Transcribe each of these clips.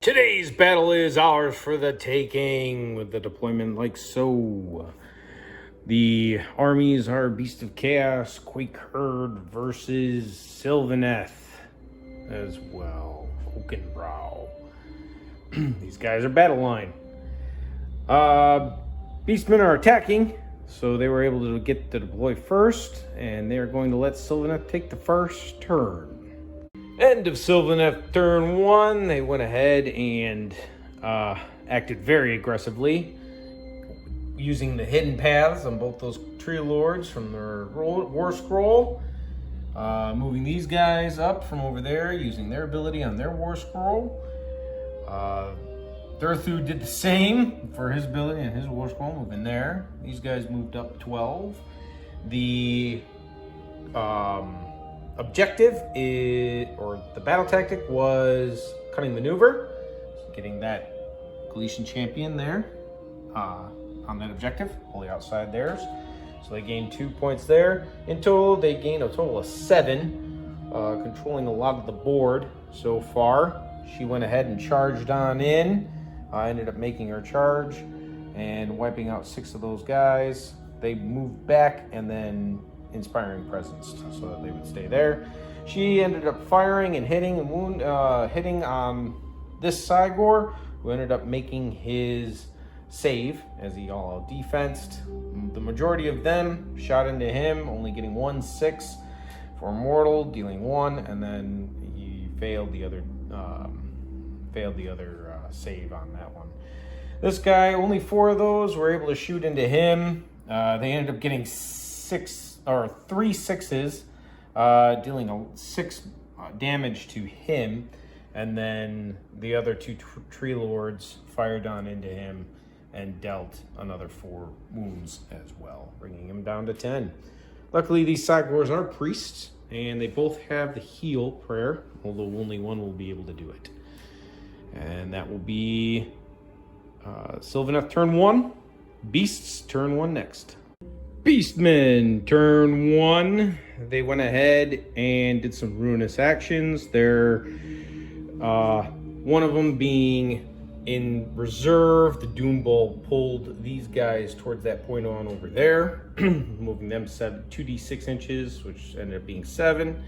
Today's battle is ours for the taking with the deployment like so. The armies are Beast of Chaos, Quake Herd versus Sylvaneth as well. Oakenbrow. These guys are battle line. Beastmen are attacking, so they were able to get to deploy first, and they're going to let Sylvaneth take the first turn. End of Sylvaneth turn 1, they went ahead and acted very aggressively, using the hidden paths on both those tree lords from their war scroll, moving these guys up from over there, using their ability on their war scroll. Durthu did the same for his ability and his war scroll, moving there. These guys moved up 12. The objective is, or the battle tactic was Cunning Manoeuvre. So getting that Galician champion there on that objective, wholly outside theirs. So they gained 2 points there. In total, they gained a total of 7, controlling a lot of the board so far. She went ahead and charged on in. Ended up making her charge and wiping out 6 of those guys. They moved back and then inspiring presence so that they would stay there. She ended up firing and hitting and hitting on this Cygor, who ended up making his save as he all defensed. The majority of them shot into him, only getting 1/6 for mortal, dealing 1, and then he failed the other save on that one. This guy, only 4 of those were able to shoot into him. They ended up getting 3 6s, dealing 6 damage to him, and then the other 2 tree lords fired on into him and dealt another 4 wounds as well, bringing him down to 10. Luckily, these Cygors are priests, and they both have the heal prayer, although only one will be able to do it. And that will be Sylvaneth turn 1, Beasts turn 1 next. Beastmen turn 1, they went ahead and did some ruinous actions. They're one of them being in reserve. The Doom Bowl pulled these guys towards that point on over there, moving them 2d6 inches, which ended up being 7.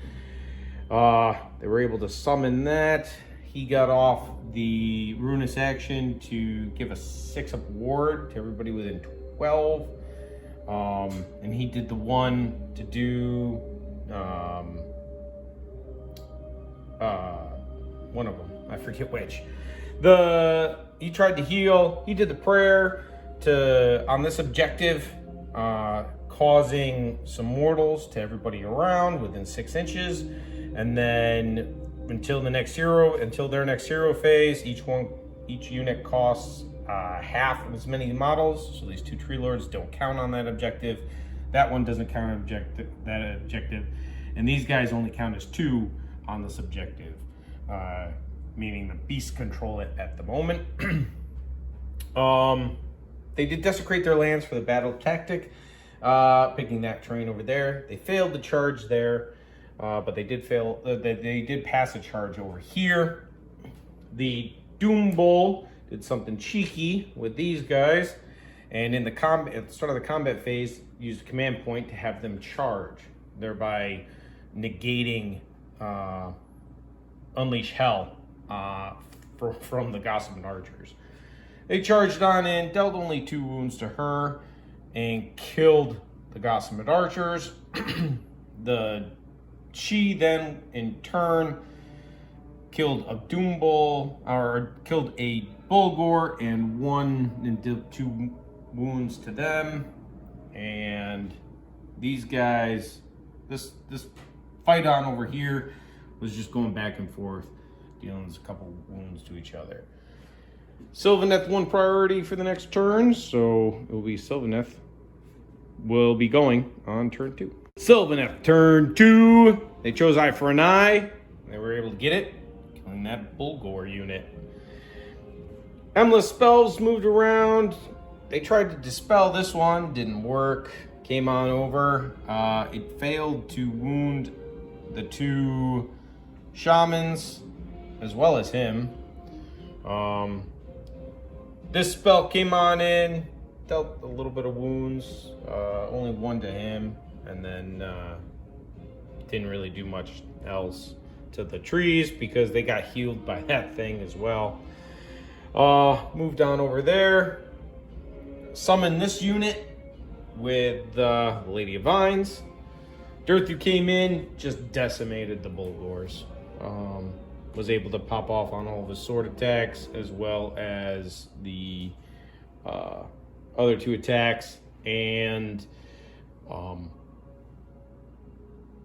They were able to summon that. He got off the ruinous action to give a 6-up ward to everybody within 12. And he did the one to do one of them, I forget which. He tried to heal. He did the prayer on this objective, causing some mortals to everybody around within 6 inches, and then until their next hero phase, each unit costs half of as many models, so these 2 tree lords don't count on that objective. That one doesn't count that objective, and these guys only count as 2 on this objective, meaning the beasts control it at the moment. They did desecrate their lands for the battle tactic, picking that terrain over there. They failed the charge there, but they did pass a charge over here. The Doom Bowl did something cheeky with these guys, and at the start of the combat phase, used a command point to have them charge, thereby negating Unleash Hell from the Gossiping Archers. They charged on in, dealt only 2 wounds to her, and killed the Gossiping Archers. She then, in turn, killed a Doom Bull, or killed a Bulgor, and did 2 wounds to them. And these guys, this fight on over here was just going back and forth, dealing a couple wounds to each other. Sylvaneth 1 priority for the next turn, so it will be Sylvaneth will be going on turn 2. Sylvaneth turn 2. They chose Eye for an Eye. They were able to get it, killing that Bulgor unit. Emless spells moved around. They tried to dispel this one, didn't work. Came on over. It failed to wound the 2 shamans as well as him. This spell came on in, dealt a little bit of wounds, only one to him, and then didn't really do much else to the trees because they got healed by that thing as well. Moved on over there, summoned this unit with the Lady of Vines. Dirthu came in, just decimated the Bulgors. Was able to pop off on all of his sword attacks as well as the other two attacks, and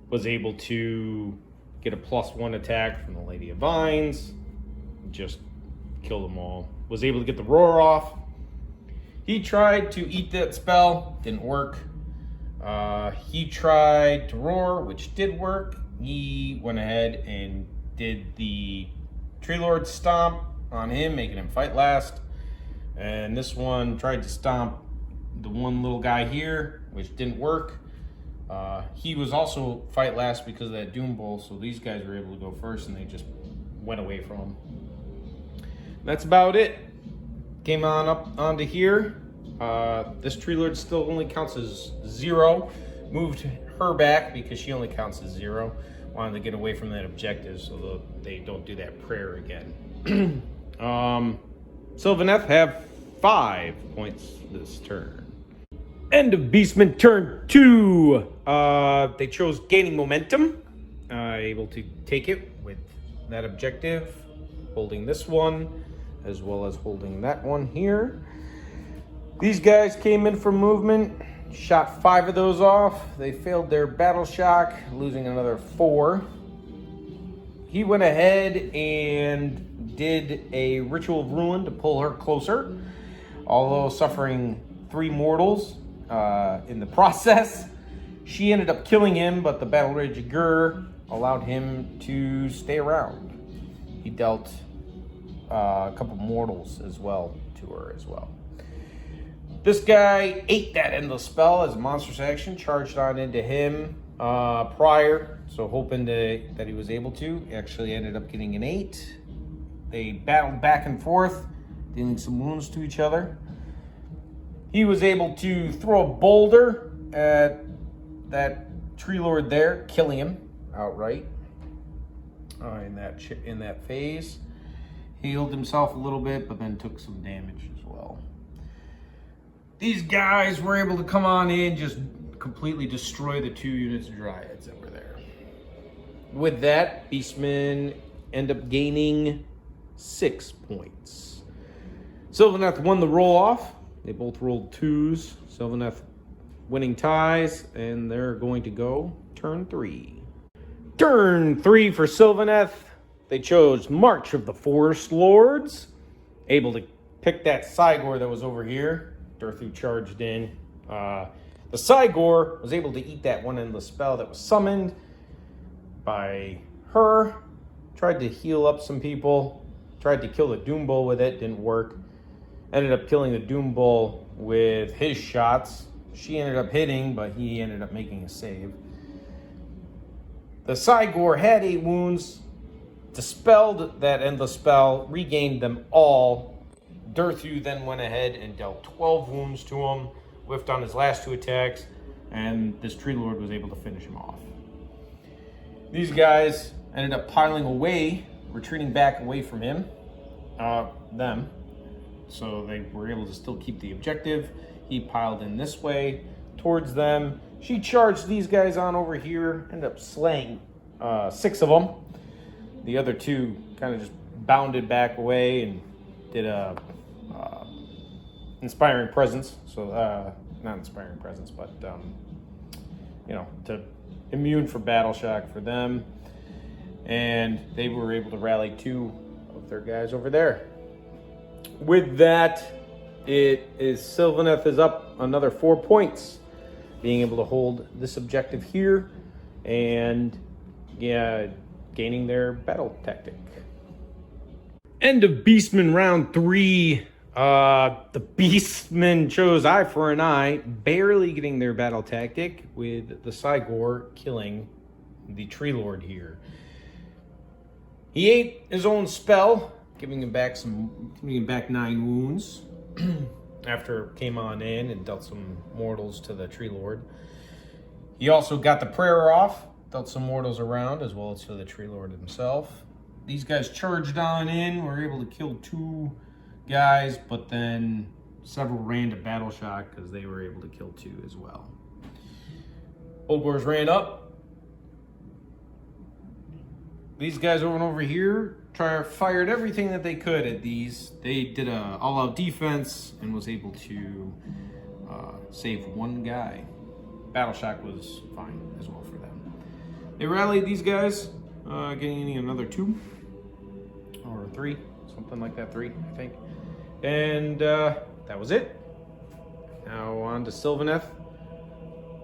was able to get a +1 attack from the Lady of Vines. Just kill them all. Was able to get the roar off. He tried to eat that spell, didn't work. He tried to roar, which did work. He went ahead and did the Tree Lord stomp on him, making him fight last. And this one tried to stomp the one little guy here, which didn't work. He was also fight last because of that Doom Bowl, so these guys were able to go first and they just went away from him. That's about it. Came on up onto here. This Tree Lord still only counts as 0. Moved her back because she only counts as 0. Wanted to get away from that objective so they don't do that prayer again. Sylvaneth have 5 points this turn. End of Beastman turn 2. They chose Gaining Momentum. Able to take it with that objective. Holding this one as well as holding that one here. These guys came in for movement. Shot 5 of those off. They failed their battle shock, losing another 4. He went ahead and did a Ritual of Ruin to pull her closer, although suffering 3 mortals in the process. She ended up killing him, but the Battle Rage Gur allowed him to stay around. He dealt a couple mortals as well to her as well. This guy ate that endless spell as a monstrous action, charged on into him prior, so hoping that he was able to. He actually ended up getting an 8. They battled back and forth, dealing some wounds to each other. He was able to throw a boulder at that Tree Lord there, killing him outright in that phase. Healed himself a little bit, but then took some damage as well. These guys were able to come on in, just completely destroy the 2 units of Dryads that were there. With that, Beastmen end up gaining 6 points. Sylvaneth won the roll-off. They both rolled 2s. Sylvaneth winning ties, and they're going to go turn 3. Turn 3 for Sylvaneth. They chose March of the Forest Lords. Able to pick that Cygor that was over here. Dirthu charged in. The Cygor was able to eat that one endless spell that was summoned by her. Tried to heal up some people. Tried to kill the Doom Bull with it. Didn't work. Ended up killing the Doom Bull with his shots. She ended up hitting, but he ended up making a save. The Cygor had 8 wounds. Dispelled that endless spell. Regained them all. Dirthu then went ahead and dealt 12 wounds to him, whiffed on his last 2 attacks, and this Tree Lord was able to finish him off. These guys ended up piling away, retreating back away from him, them, so they were able to still keep the objective. He piled in this way towards them. She charged these guys on over here, ended up slaying 6 of them. The other 2 kind of just bounded back away and did a Inspiring Presence. So, not Inspiring Presence, but, to immune for battle shock for them. And they were able to rally 2 of their guys over there. With that, it is Sylvaneth is up another 4 points, being able to hold this objective here and gaining their battle tactic. End of Beastman round 3. The Beastmen chose Eye for an Eye, barely getting their battle tactic, with the Cygor killing the Tree Lord here. He ate his own spell, giving him back 9 wounds after it came on in and dealt some mortals to the Tree Lord. He also got the prayer off, dealt some mortals around as well as to the Tree Lord himself. These guys charged on in, were able to kill 2 guys, but then several ran to battle shock because they were able to kill 2 as well. Bulgors ran up. These guys over here fired everything that they could at these. They did a all-out defense and was able to save 1 guy. Battle shock was fine as well for them. They rallied these guys, getting another 2 or 3, something like that, 3 I think. And that was it. Now on to Sylvaneth.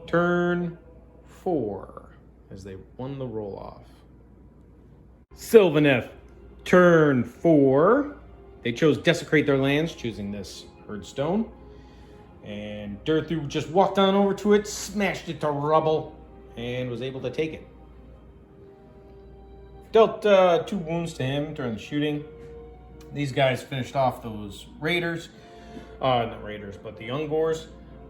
Turn 4 as they won the roll off. Sylvaneth, turn 4. They chose Desecrate their lands, choosing this Herdstone. And Durthu just walked on over to it, smashed it to rubble, and was able to take it. Dealt 2 wounds to him during the shooting. These guys finished off those raiders. Not raiders, but the Ungors.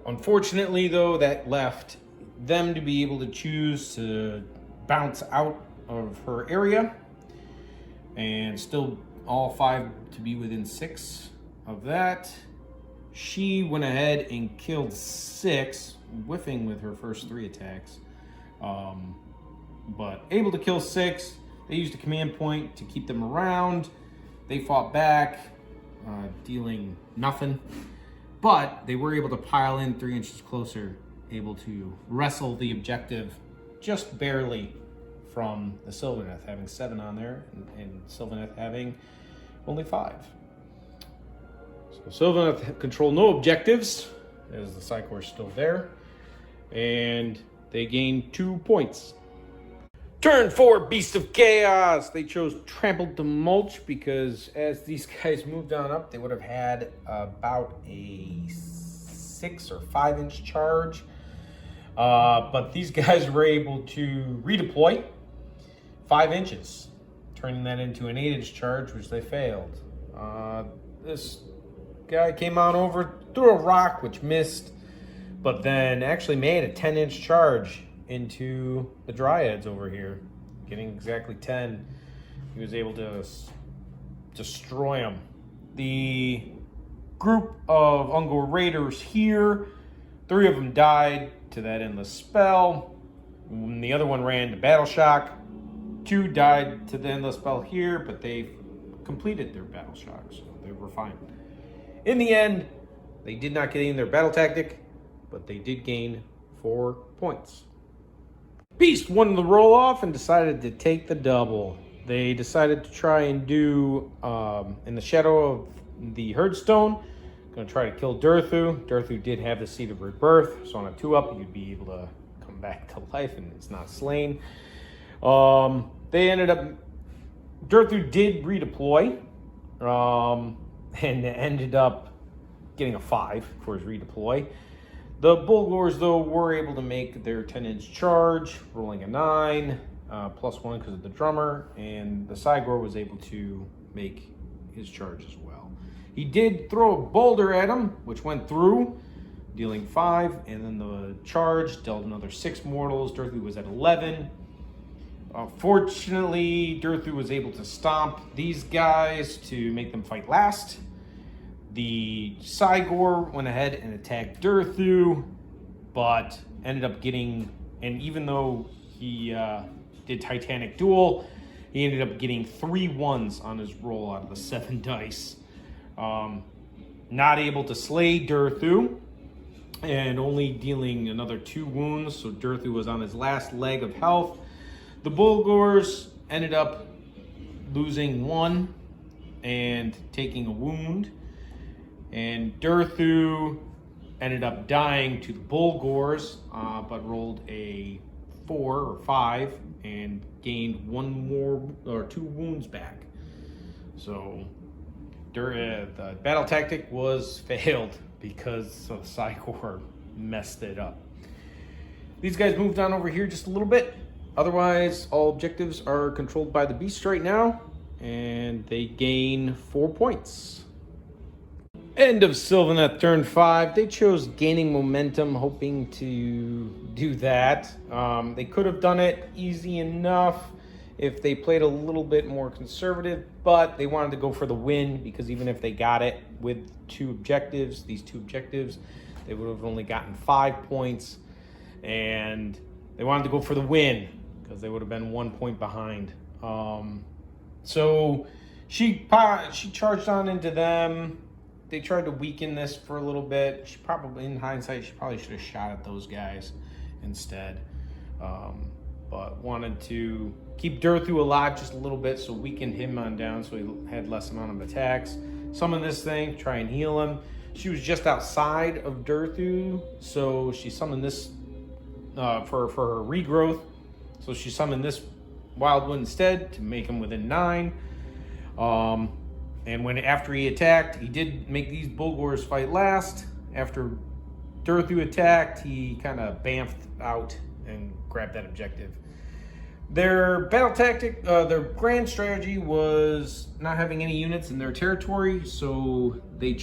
Unfortunately, though, that left them to be able to choose to bounce out of her area. And still all 5 to be within 6 of that. She went ahead and killed 6, whiffing with her first 3 attacks. But able to kill 6. They used a command point to keep them around. They fought back, dealing nothing. But they were able to pile in 3 inches closer, able to wrestle the objective just barely from the Sylvaneth, having 7 on there, and Sylvaneth having only 5. So Sylvaneth control no objectives, as the Psychor is still there, and they gain 2 points. Turn 4, Beast of Chaos. They chose Trampled to Mulch because as these guys moved on up, they would have had about a 6 or 5 inch charge. But these guys were able to redeploy 5 inches, turning that into an 8 inch charge, which they failed. This guy came on over, threw a rock, which missed, but then actually made a 10 inch charge into the Dryads over here, getting exactly 10. He was able to destroy them. The group of Ungor Raiders here, 3 of them died to that endless spell. And the other one ran to battle shock. 2 died to the endless spell here, but they completed their battle shock, so they were fine. In the end, they did not get in their battle tactic, but they did gain 4 points. Beast won the roll-off and decided to take the double. They decided to try and do, in the shadow of the Herdstone, going to try to kill Durthu. Durthu did have the Seed of Rebirth, so on a 2-up, you'd be able to come back to life and it's not slain. They ended up, Durthu did redeploy, and ended up getting a 5 for his redeploy. The Bulgors, though, were able to make their 10 inch charge, rolling a 9, +1 because of the drummer, and the Cygor was able to make his charge as well. He did throw a boulder at him, which went through, dealing 5, and then the charge dealt another 6 mortals. Durthu was at 11. Fortunately, Durthu was able to stomp these guys to make them fight last. The Cygor went ahead and attacked Durthu, but ended up getting, and even though he did Titanic Duel, he ended up getting 3 1s on his roll out of the 7 dice. Not able to slay Durthu, and only dealing another 2 wounds, so Durthu was on his last leg of health. The Bulgors ended up losing 1 and taking a wound. And Durthu ended up dying to the Bulgors, but rolled a 4 or 5 and gained 1 more or 2 wounds back. So the battle tactic was failed because of Cygor messed it up. These guys moved on over here just a little bit. Otherwise, all objectives are controlled by the Beast right now. and they gain 4 points. End of Sylvaneth turn 5. They chose gaining momentum, hoping to do that. They could have done it easy enough if they played a little bit more conservative, but they wanted to go for the win, because even if they got it with these two objectives, they would have only gotten 5 points, and they wanted to go for the win because they would have been 1 point behind. So she charged on into them. They tried to weaken this for a little bit. She probably, in hindsight, she probably should have shot at those guys instead. But wanted to keep Durthu alive just a little bit, so weaken him on down so he had less amount of attacks. Summon this thing, try and heal him. She was just outside of Durthu, so she summoned this for her regrowth. So she summoned this Wild One instead to make him within 9. And after he attacked, he did make these Bulgors fight last. After Durthu attacked, he kind of bamfed out and grabbed that objective. Their battle tactic, their grand strategy was not having any units in their territory, so they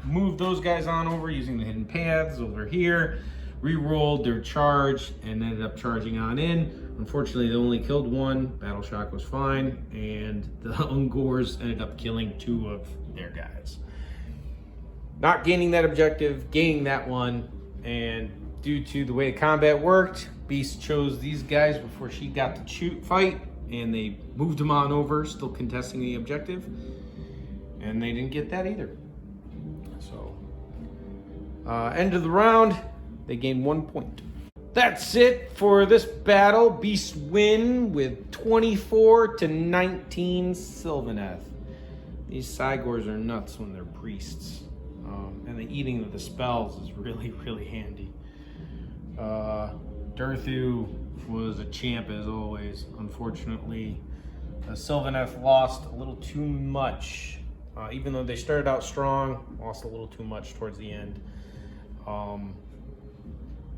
moved those guys on over using the hidden paths over here, re-rolled their charge, and ended up charging on in. Unfortunately, they only killed 1. Battle shock was fine, and the Ungors ended up killing 2 of their guys. Not gaining that objective, gaining that one, and due to the way the combat worked, Beast chose these guys before she got to fight, and they moved them on over, still contesting the objective, and they didn't get that either. So, end of the round, they gained 1 point. That's it for this battle. Beasts win with 24-19 Sylvaneth. These Cygors are nuts when they're priests. And the eating of the spells is really, really handy. Durthu was a champ as always. Unfortunately, Sylvaneth lost a little too much. Even though they started out strong, lost a little too much towards the end.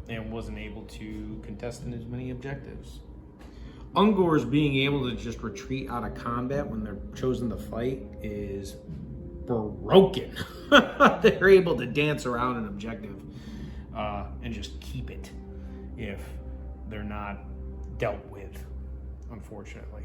And wasn't able to contest in as many objectives. Ungors being able to just retreat out of combat when they're chosen to fight is broken. They're able to dance around an objective and just keep it if they're not dealt with, unfortunately.